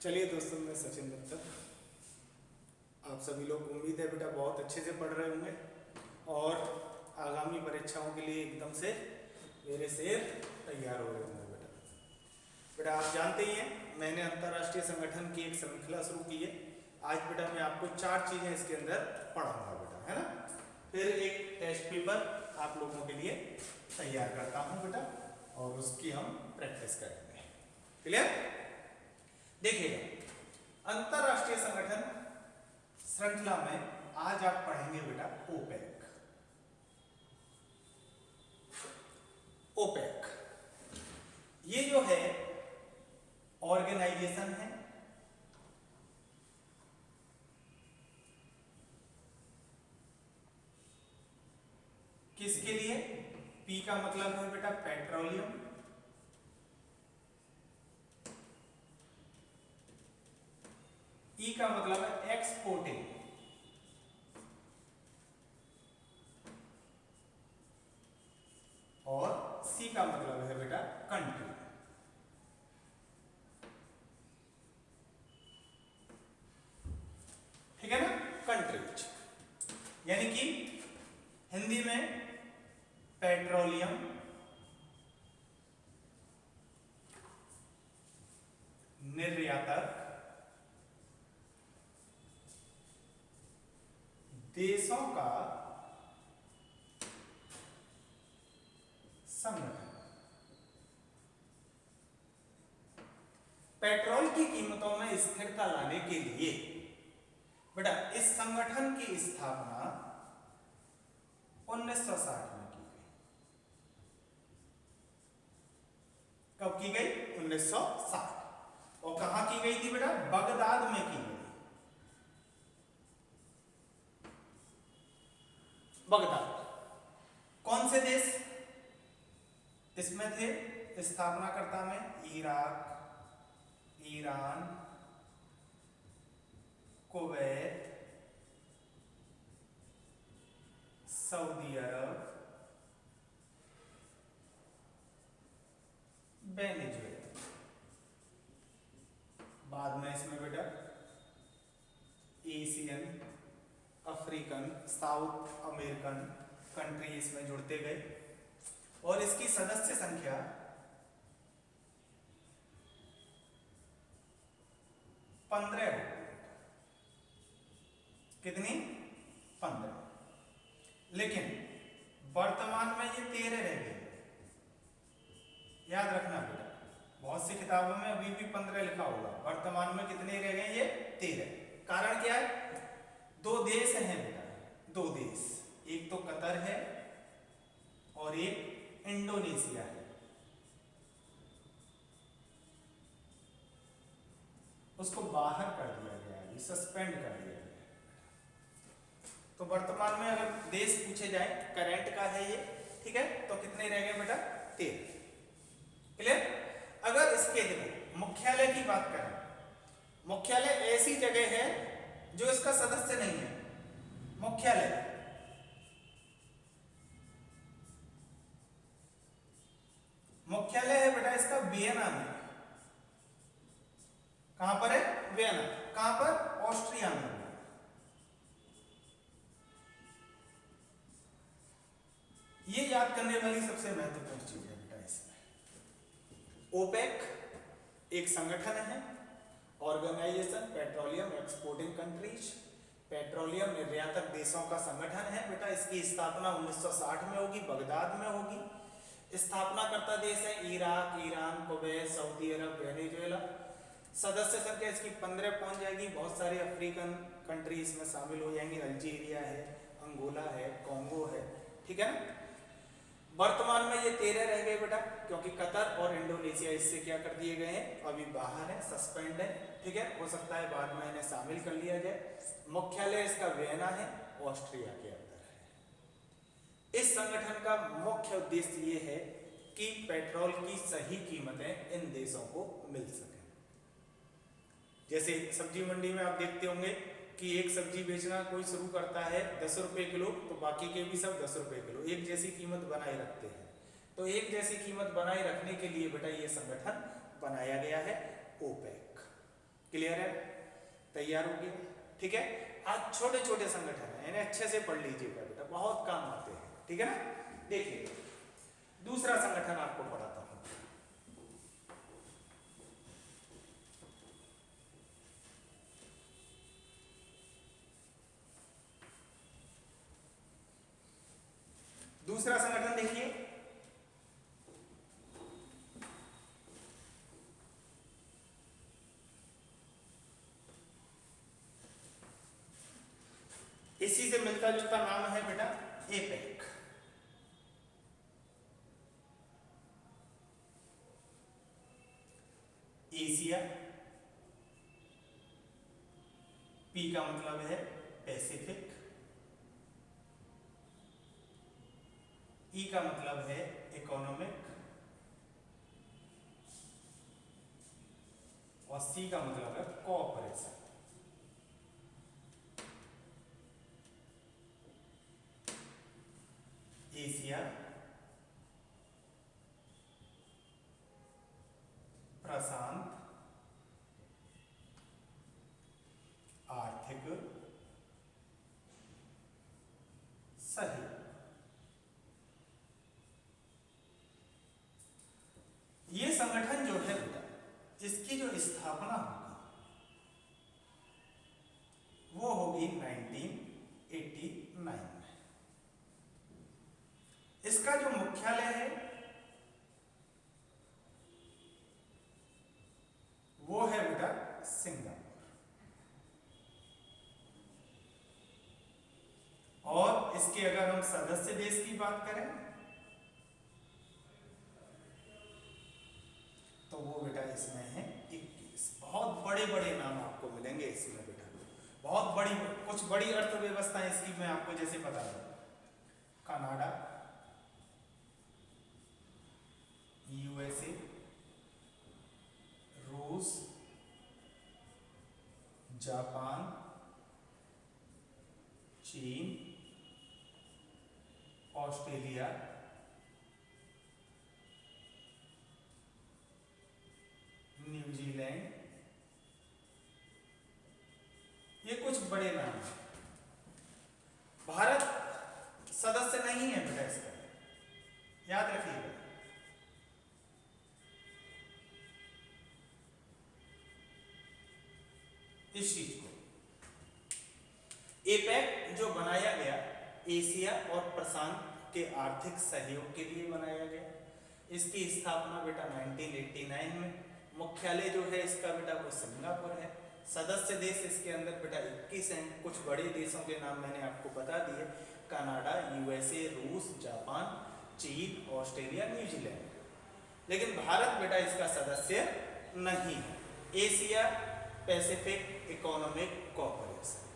चलिए दोस्तों, मैं सचिन दत्ता। आप सभी लोग उम्मीद है बेटा बहुत अच्छे से पढ़ रहे होंगे और आगामी परीक्षाओं के लिए एकदम से मेरे से तैयार हो रहे होंगे। बेटा आप जानते ही हैं मैंने अंतर्राष्ट्रीय संगठन की एक श्रृंखला शुरू की है। आज बेटा मैं आपको 4 चीज़ें इसके अंदर पढ़ाऊंगा बेटा, है ना। फिर एक टेस्ट पेपर आप लोगों के लिए तैयार करता हूँ बेटा और उसकी हम प्रैक्टिस करेंगे। क्लियर? देखिएगा, अंतरराष्ट्रीय संगठन श्रृंखला में आज आप पढ़ेंगे बेटा ओपेक। ओपेक ये जो है ऑर्गेनाइजेशन है किसके लिए? पी का मतलब है बेटा पेट्रोलियम, ई का मतलब है एक्सपोर्टिंग, और सी का मतलब है बेटा कंट्री। ठीक है ना, कंट्रीज यानी कि हिंदी में पेट्रोलियम, निर्यातक, देशों का संगठन। पेट्रोल की कीमतों में स्थिरता लाने के लिए बेटा इस संगठन की स्थापना 1960 में की गई। कब की गई? 1960। और कहां की गई थी बेटा? बगदाद में की गई। बगदाद। कौन से देश इसमें थे स्थापनाकर्ता में? इराक, ईरान, कुवैत, सऊदी अरब, वेनेजुएला। बाद में इसमें बेटा Asian, African, south American country इसमें जुड़ते गए और इसकी सदस्य संख्या 15 हो गई। कितनी? 15। लेकिन वर्तमान में ये 13 रह गए। याद रखना बेटा, बहुत सी किताबों में अभी भी 15 लिखा होगा, वर्तमान में कितने रह गए? ये 13। कारण क्या है? 2 देश हैं बेटा, 2 देश, एक तो कतर है और एक इंडोनेशिया है। उसको बाहर कर दिया गया है, सस्पेंड कर दिया गया है। तो वर्तमान में अगर देश पूछे जाए, करंट का है ये, ठीक है, तो कितने रह गए बेटा? 13। क्लियर? अगर इसके लिए मुख्यालय की बात करें, मुख्यालय ऐसी जगह है जो इसका सदस्य नहीं है। मुख्यालय है बेटा इसका वियना में। कहां पर है? वियना। कहां पर? ऑस्ट्रिया में। ये याद करने वाली सबसे महत्वपूर्ण चीज है बेटा इसमें। ओपेक एक संगठन है, organization petroleum exporting countries, petroleum निर्यातक देशों का संगठन है बेटा। इसकी स्थापना 1960 में होगी, बगदाद में होगी। स्थापनाकर्ता देश है इराक, ईरान, कुवैत, सऊदी अरब, वेनेजुएला। सदस्य संख्या इसकी 15 पहुंच जाएगी। बहुत सारे अफ्रीकन कंट्री इसमें शामिल हो जाएंगे, अल्जीरिया है, अंगोला है, कॉन्गो है, ठीक है ना। वर्तमान में ये 13 रह गए बेटा, क्योंकि कतर और इंडोनेशिया इससे क्या कर दिए गए हैं? अभी बाहर है, सस्पेंड है, ठीक है। हो सकता है बाद में इन्हें शामिल कर लिया जाए। मुख्यालय इसका वियना है, ऑस्ट्रिया के अंदर है। इस संगठन का मुख्य उद्देश्य ये है कि पेट्रोल की सही कीमतें इन देशों को मिल सके। जैसे सब्जी मंडी में आप देखते होंगे कि एक सब्जी बेचना कोई शुरू करता है 10 रुपए किलो, तो बाकी के भी सब 10 रुपए किलो, एक जैसी कीमत बनाए रखते हैं। तो एक जैसी कीमत बनाए रखने के लिए बेटा ये संगठन बनाया गया है ओपेक। क्लियर है, तैयार हो गया, ठीक है। आज छोटे छोटे संगठन है, इन्हें अच्छे से पढ़ लीजिएगा बेटा, बहुत काम आते हैं, ठीक है ना। देखिए दूसरा संगठन आपको पढ़ाता हूं। दूसरा संगठन देखिए, इसी से मिलता जुलता नाम है बेटा एपेक। एशिया, पी का मतलब है पैसिफिक, ई का मतलब है इकोनॉमिक, और सी का मतलब है कोऑपरेशन। एशिया, प्रशांत आर्थिक सहयोग। ये संगठन जो है बेटा, इसकी जो स्थापना होगी वो होगी 1989 में। इसका जो मुख्यालय है वो है बेटा सिंगापुर, और इसके अगर हम सदस्य देश की बात करें तो वो बेटा इसमें है 21। बहुत बड़े बड़े नाम आपको मिलेंगे इसमें बेटा, बहुत बड़ी, कुछ बड़ी अर्थव्यवस्था इसकी मैं आपको जैसे बता दूं, कनाडा, यूएसए, रूस, जापान, चीन, ऑस्ट्रेलिया, न्यूजीलैंड, ये कुछ बड़े नाम हैं। भारत सदस्य नहीं है बेटा इसका, याद रखिएगा। इस चीज को एपेक जो बनाया गया एशिया और प्रशांत के आर्थिक सहयोग के लिए बनाया गया। इसकी स्थापना बेटा 1989 में। मुख्यालय जो है इसका बेटा वो सिंगापुर है। सदस्य देश इसके अंदर बेटा 21 हैं। कुछ बड़े देशों के नाम मैंने आपको बता दिए, कनाडा, यूएसए, रूस, जापान, चीन, ऑस्ट्रेलिया, न्यूजीलैंड। लेकिन भारत बेटा इसका सदस्य नहीं है। Asia Pacific economic cooperation,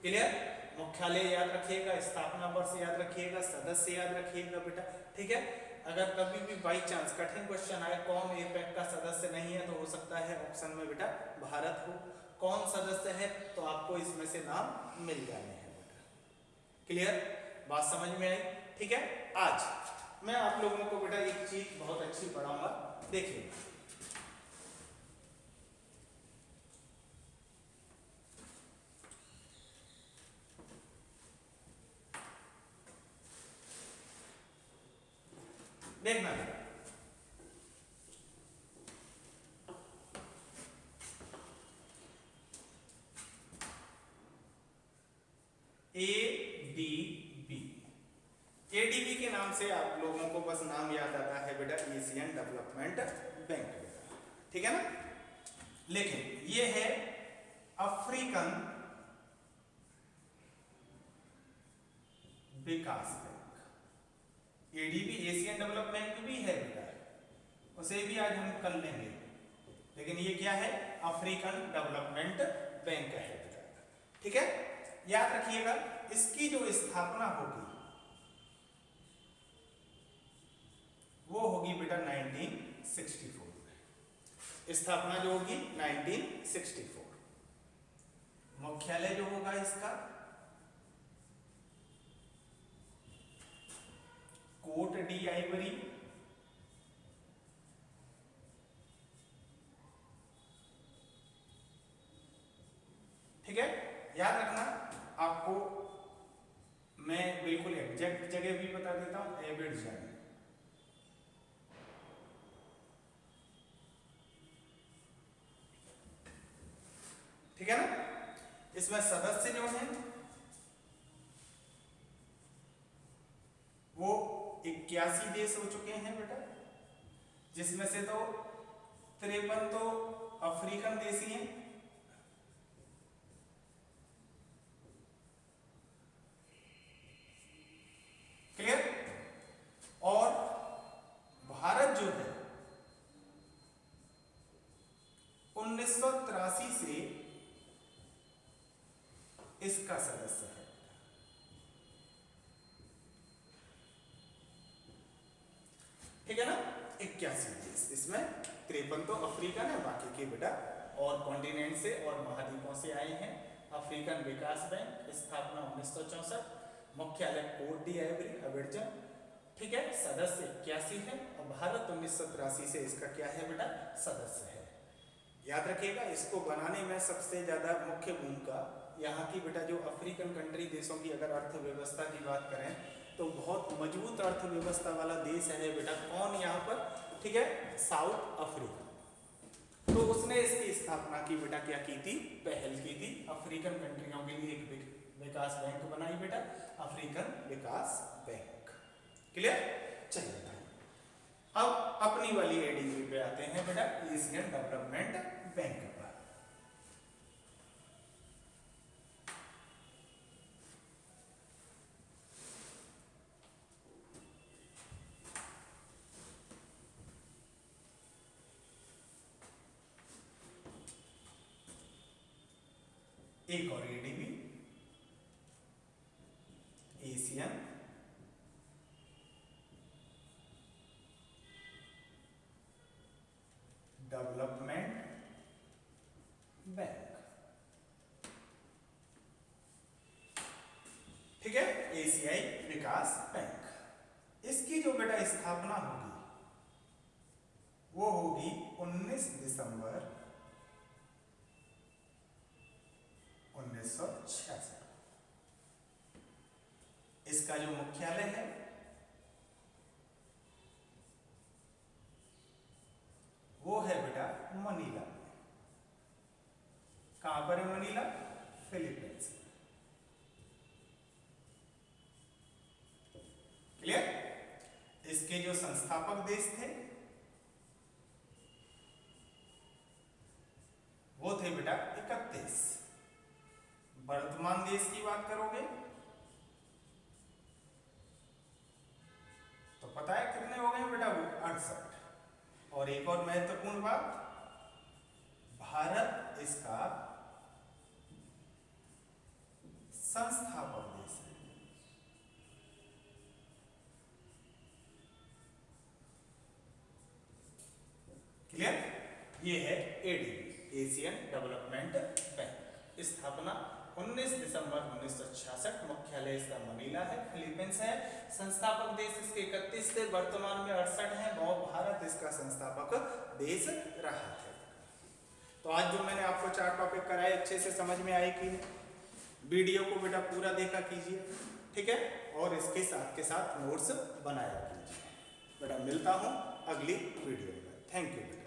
clear. मुख्यालय याद रखिएगा, स्थापना वर्ष याद रखिएगा, सदस्य याद रखिएगा बेटा, ठीक है। अगर कभी भी बाई चांस कठिन क्वेश्चन आए कौन एपेक का सदस्य नहीं है, तो हो सकता है ऑप्शन में बेटा भारत हो। कौन सदस्य है तो आपको इसमें से नाम मिल जाने हैं बेटा, क्लियर। बात समझ में आई, ठीक है। आज मैं आप लोगों को बेटा एक चीज बहुत अच्छी पढ़ाऊंगा, देखिए। देखना बेटा, एडीबी। एडीबी के नाम से आप लोगों को बस नाम याद आता है बेटा एशियन डेवलपमेंट बैंक, ठीक है ना। लेकिन ये है अफ्रीकन विकास बैंक। एडीबी एशियन डेवलपमेंट भी है बेटा, उसे भी आज हम कर लेंगे, लेकिन ये क्या है, अफ्रीकन डेवलपमेंट बैंक है बेटा, ठीक है। याद रखिएगा इसकी जो स्थापना होगी वो होगी बेटा 1964 में। स्थापना जो होगी 1964। मुख्यालय जो होगा इसका कोट डी आइवरी, याद रखना, आपको मैं बिल्कुल एग्जैक्ट जगह भी बता देता हूं, एबिडजन। ठीक है ना। इसमें सदस्य जो हैं वो 81 देश हो चुके हैं बेटा, जिसमें से तो 53 तो अफ्रीकन देशी हैं, क्लियर। और भारत जो है 1983 से इसका सदस्य है। ठीक है ना, 81 देश, इसमें 53 तो अफ्रीकन है, बाकी के बेटा और कॉन्टिनेंट से और महाद्वीपों से आए हैं। अफ्रीकन विकास बैंक, स्थापना 1964, मुख्यालय कोट डी आइवरी, अबिडजन। ठीक है, सदस्य 81 है और भारत 1983 से इसका क्या है बेटा, सदस्य है। याद रखिएगा, इसको बनाने में सबसे ज्यादा मुख्य भूमिका यहाँ की बेटा जो अफ्रीकन कंट्री देशों की अगर अर्थव्यवस्था की बात करें तो बहुत मजबूत अर्थव्यवस्था वाला देश है बेटा कौन यहाँ पर, ठीक है, साउथ अफ्रीका। तो उसने इसकी स्थापना की बेटा, क्या की थी, पहल की थी, अफ्रीकन कंट्रियों के लिए एक विकास बैंक बनाई बेटा, अफ्रीकन विकास बैंक। क्लियर। चलिए अब अपनी वाली एडीबी पे आते हैं बेटा, एशियन डेवलपमेंट बैंक पर। एक और एडीबी, एशियन डेवलपमेंट बैंक। ठीक है, एशियाई विकास बैंक। इसकी जो बेटा स्थापना होगी वो होगी 19 दिसंबर 1966। इसका जो मुख्यालय है वो है बेटा मनीला में। कहां पर है मनीला, फिलीपींस। क्लियर। इसके जो संस्थापक देश थे वो थे बेटा 31। वर्तमान देश की बात करोगे तो पता है कितने हो गए बेटा, वो 68। और एक और महत्वपूर्ण बात, भारत इसका संस्थापक देश है। क्लियर। ये है एडीबी, एशियन डेवलपमेंट बैंक। स्थापना 19 दिसंबर 1966, मुख्यालय इसका मनीला है, फिलीपींस है। संस्थापक देश इसके 31 थे, वर्तमान में 68 हैं और भारत इसका संस्थापक देश रहा है। तो आज जो मैंने आपको 4 टॉपिक कराए अच्छे से समझ में आए कि वीडियो को बेटा पूरा देखा कीजिए, ठीक है, और इसके साथ के साथ नोट्स बनाया कीजिए। बेटा मिलता हूं अगली वीडियो में। Thank you.